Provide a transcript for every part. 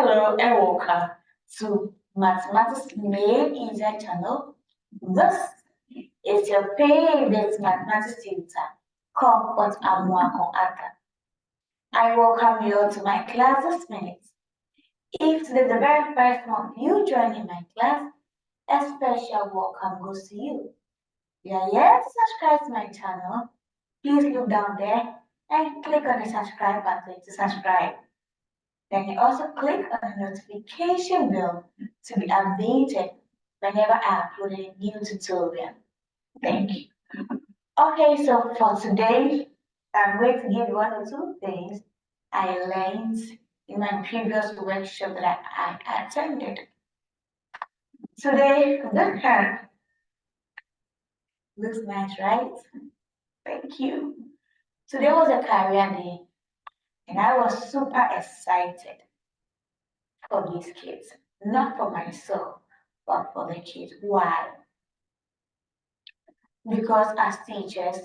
Hello and welcome to Mathematics Made Easier channel. This is your favorite mathematics tutor, Comfort Amuako Aka. I welcome you to my class this minute. If this is the very first one you joining my class, a special welcome goes to you. If you are yet to subscribe to my channel, please look down there and click on the subscribe button to subscribe. Then you also click on the notification bell to be updated whenever I upload a new tutorial. Thank you. Okay, so for today, I'm going to give you one or two things I learned in my previous workshop that I attended. Today, this pen looks nice, right? Thank you. Today was a career day, and I was super excited for these kids, not for myself, but for the kids. Why? Because as teachers,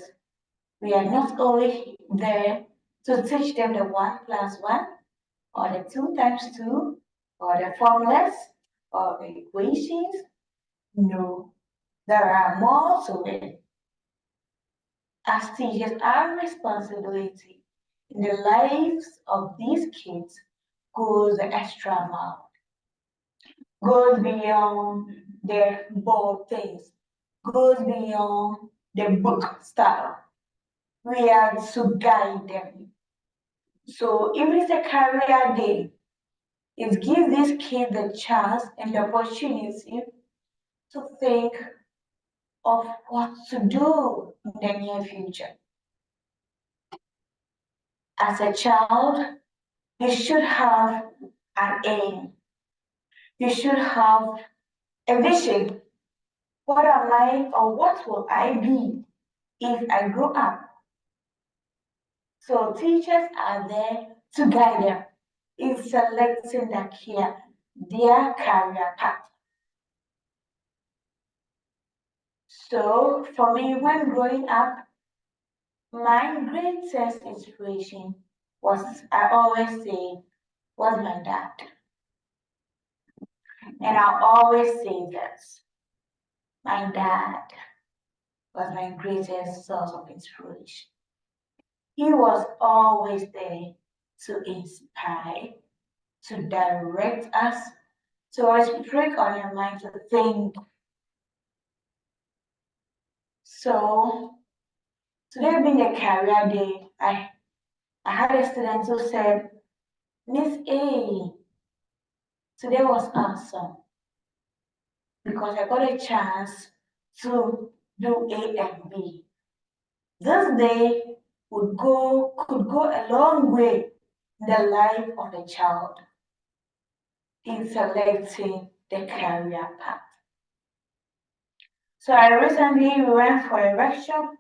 we are not only there to teach them the 1+1 or the 2 x 2 or the formulas or the equations. No, there are more to it. As teachers, our responsibility in the lives of these kids goes the extra mile, goes beyond their board things, goes beyond the book style. We are to guide them. So if it's a career day, it gives these kids the chance and the opportunity to think of what to do in the near future. As a child, you should have an aim. You should have a vision. What am I or what will I be if I grow up? So teachers are there to guide them in selecting their career path. So for me, when growing up, my greatest inspiration was, I always say, was my dad. And I always say this, my dad was my greatest source of inspiration. He was always there to inspire, to direct us, to always prick on your mind to think. So today being a career day, I had a student who said, Miss A, today was awesome because I got a chance to do A and B. This day could go a long way in the life of a child in selecting the career path. So I recently went for a workshop.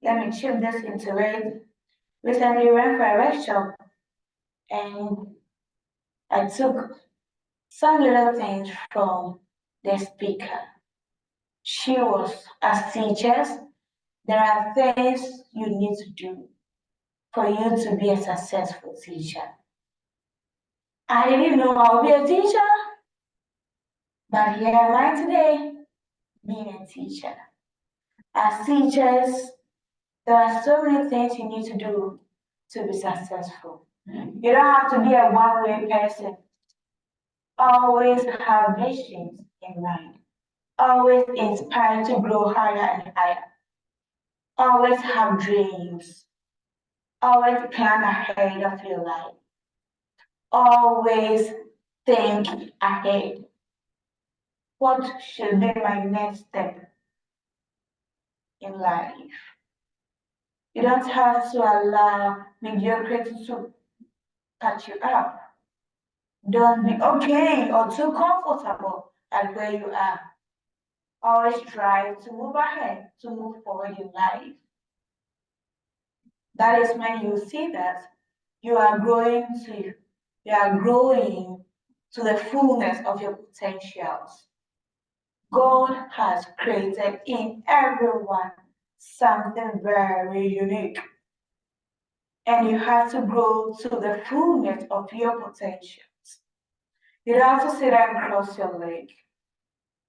Let me chip this into it. Recently went for a workshop and I took some little things from the speaker. She was, as teachers, there are things you need to do for you to be a successful teacher. I didn't know I would be a teacher, but here am I today, being a teacher. As teachers, there are so many things you need to do to be successful. You don't have to be a one-way person. Always have visions in mind. Always inspired to grow higher and higher. Always have dreams. Always plan ahead of your life. Always think ahead. What should be my next step in life? You don't have to allow mediocrity to catch you up. Don't be okay or too comfortable at where you are. Always try to move ahead, to move forward in life. That is when you see that you are growing to the fullness of your potentials. God has created in everyone something very unique. And you have to grow to the fullness of your potentials. You don't have to sit and cross your leg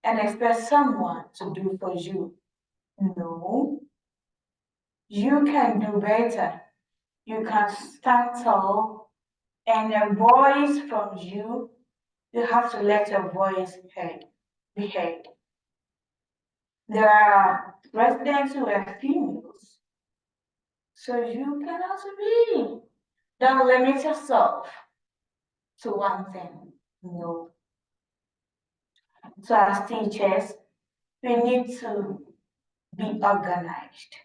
and expect someone to do for you. No, you can do better. You can stand tall, and a voice from you, you have to let your voice be heard. There are residents who are females, so you can also be. Don't limit yourself to one thing. No. So as teachers, we need to be organized.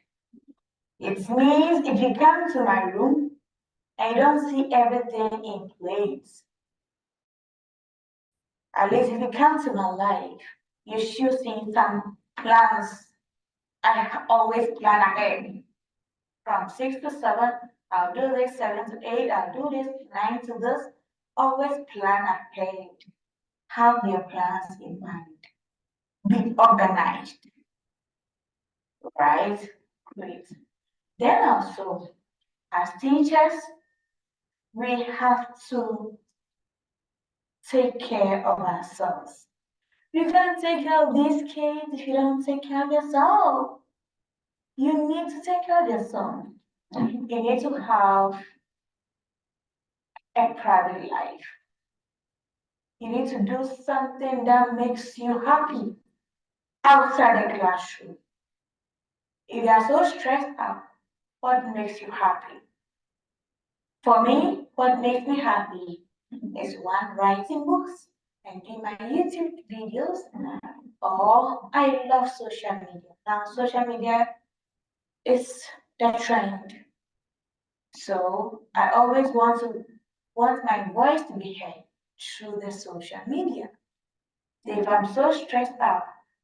It means if you come to my room and you don't see everything in place, at least if you come to my life, you should see some plans. I always plan ahead. From 6 to 7, I'll do this, 7 to 8, I'll do this, 9 to this. Always plan ahead. Have your plans in mind. Be organized, right? Great. Then also, as teachers, we have to take care of ourselves. You can't take care of these kids if you don't take care of yourself. You need to take care of yourself. You need to have a private life. You need to do something that makes you happy outside the classroom. If you are so stressed out, what makes you happy? For me, what makes me happy is one, writing books and doing my YouTube videos, or I love social media. Now, social media is the trend. So I always want my voice to be heard through the social media. If I'm so stressed out,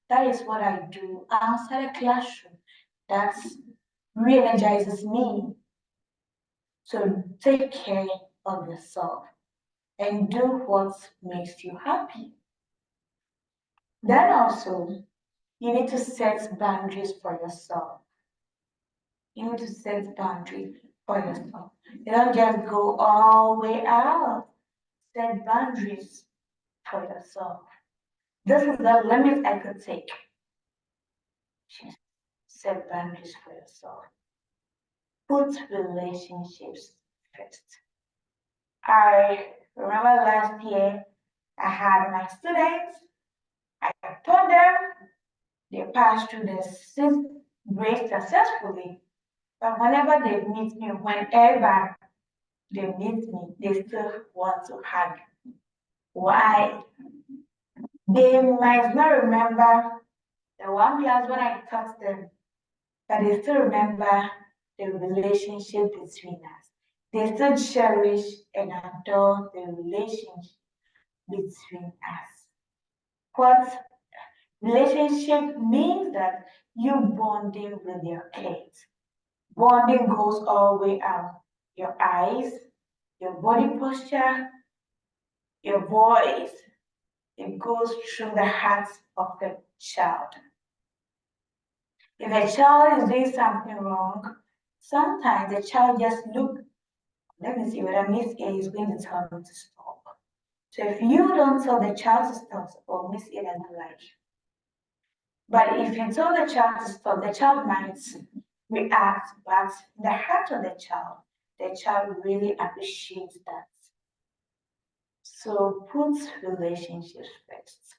that is what I do outside the classroom. That re-energizes me. So take care of yourself and do what makes you happy. Then also, you need to set boundaries for yourself. You need to set boundaries for yourself. You don't just go all the way out. Set boundaries for yourself. This is the limit I could take. Set boundaries for yourself. Put relationships first. I remember last year I had my students, I taught them, they passed through the sixth grade successfully. But whenever they meet me, whenever they meet me, they still want to hug. Why? They might not remember the one class when I taught them, but they still remember the relationship between us. They still cherish and adore the relationship between us. What relationship means that you bonding with your kids. Bonding goes all the way out. Your eyes, your body posture, your voice. It goes through the heart of the child. If a child is doing something wrong, sometimes the child just look, let me see whether Miss A is going to tell me to stop. So if you don't tell the child to stop, or Miss A doesn't like you. But if you tell the child to stop, the child might react, but in the heart of the child really appreciates that. So put relationships first.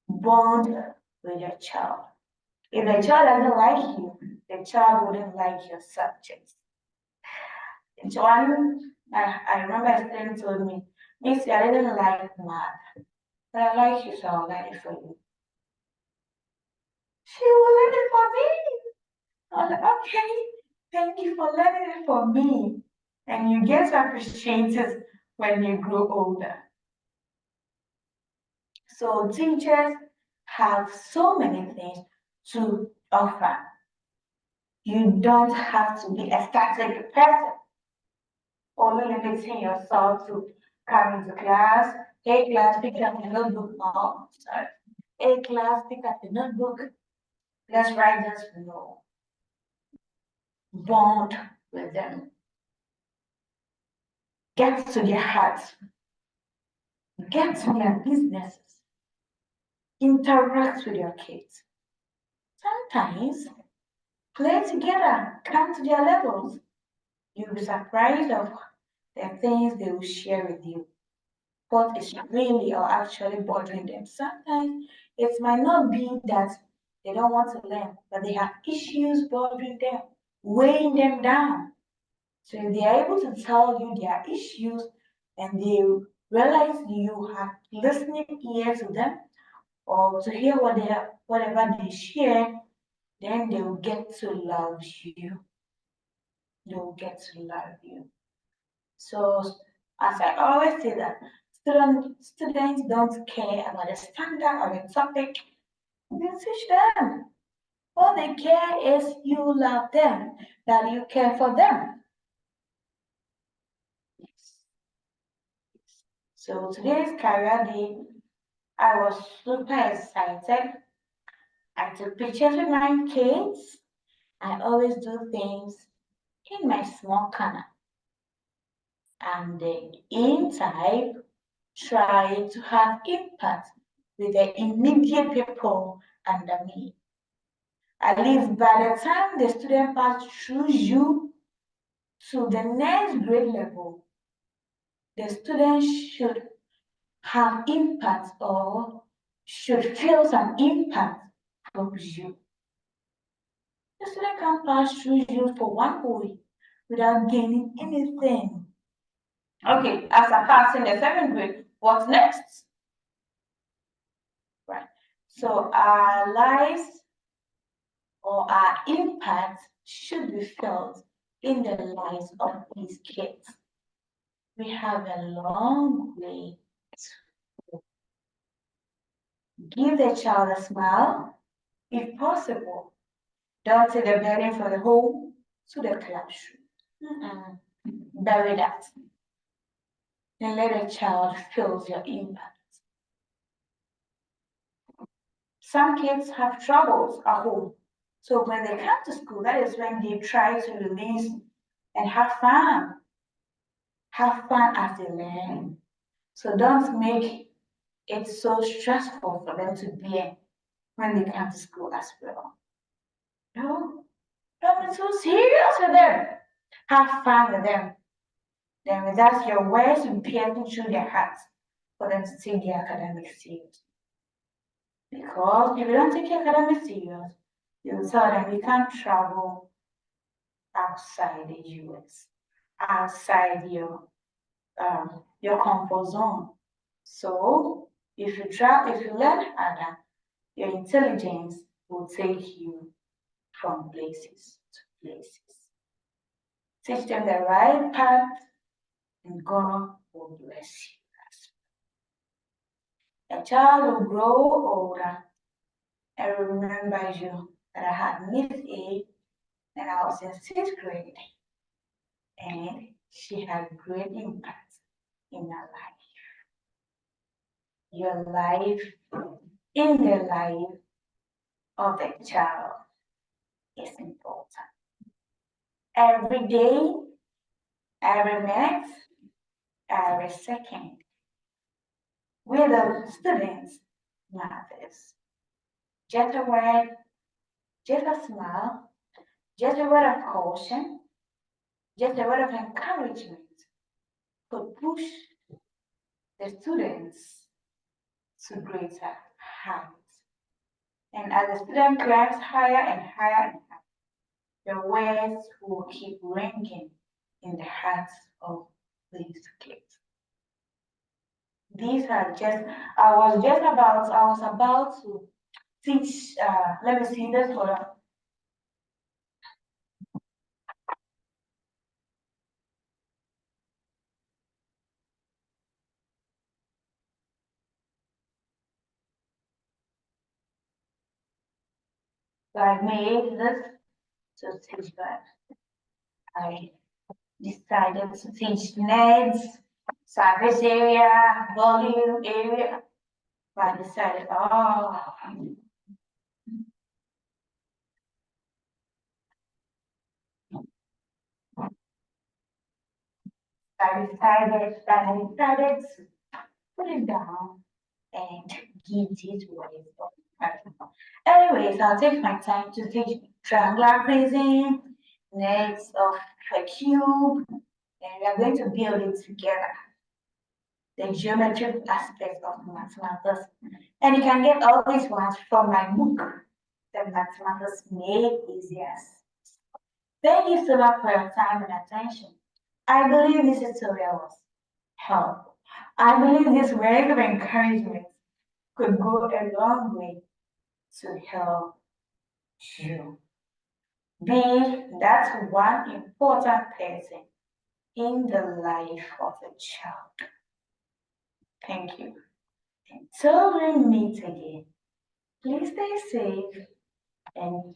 Bond with your child. If the child doesn't like you, the child wouldn't like your subjects. One, I remember a student told me, Miss, I didn't like math, but I like you, so I'll learn it for you. She will learn it for me. I was like, okay, thank you for learning it for me. And you get to appreciate it when you grow older. So teachers have so many things to offer. You don't have to be a static person, only limiting yourself to coming to class. Hey class, pick up the notebook. Oh, sorry. Hey class, pick up the notebook. Let's write this. No. Bond with them. Get to their hearts. get to their businesses, interact with your kids. Sometimes play together, come to their levels. You'll be surprised of the things they will share with you. What is really or actually bothering them. Sometimes it might not be that they don't want to learn, but they have issues bothering them, weighing them down. So if they are able to tell you their issues and they realize you have listening ears to them or to hear whatever they share, then they will get to love you. They will get to love you. So as I always say that students don't care about the standard or the topic. You teach them. All they care is you love them, that you care for them. So today's career day, I was super excited. I took pictures with my kids. I always do things in my small corner. And then in type, try to have impact with the immediate people under me. At least by the time the student pass through you to the next grade level, the student should have impact or should feel some impact from you. The student can pass through you for 1 week without gaining anything. Okay, after passing the 7th grade, what's next? Right. So our lives or our impact should be felt in the lives of these kids. We have a long way to go. Give the child a smile, if possible. Don't take the burden from the home to the classroom. Bury that. Then let the child feel your impact. Some kids have troubles at home. So when they come to school, that is when they try to release and have fun. Have fun as they learn. So don't make it so stressful for them to be when they come to school as well. No, don't be too serious with them. Have fun with them. Then with that, your words will pierce through their hearts for them to take their academics serious. Because if you don't take your academics serious, you will tell them you can't travel outside the US, outside your comfort zone. So if you learn harder, your intelligence will take you from places to places. Teach them the right path, and God will bless you. A child will grow older and remember you that I had Miss A and I was in 6th grade, and she had great impact in my life. Your life in the life of the child is important. Every day, every minute, every second, with the students matters. Just a word, just a smile, just a word of caution, just a word of encouragement could push the students to greater heights. And as the student climbs higher and higher and higher, the words will keep ringing in the hearts of these kids. These are just, I was about to teach, let me see this one. So I made this to teach that. I decided to teach NEDS, surface area, volume area. I decided, I decided to put it down and give these ways of practical. Anyways, I'll take my time to teach triangular prism, next of a cube, and we are going to build it together. The geometric aspect of mathematics. And you can get all these ones from my book, The Mathematics Made Easier. Thank you so much for your time and attention. I believe this tutorial was helpful. I believe this word of encouragement could go a long way to help you be that one important person in the life of a child. Thank you. Until we meet again, please stay safe and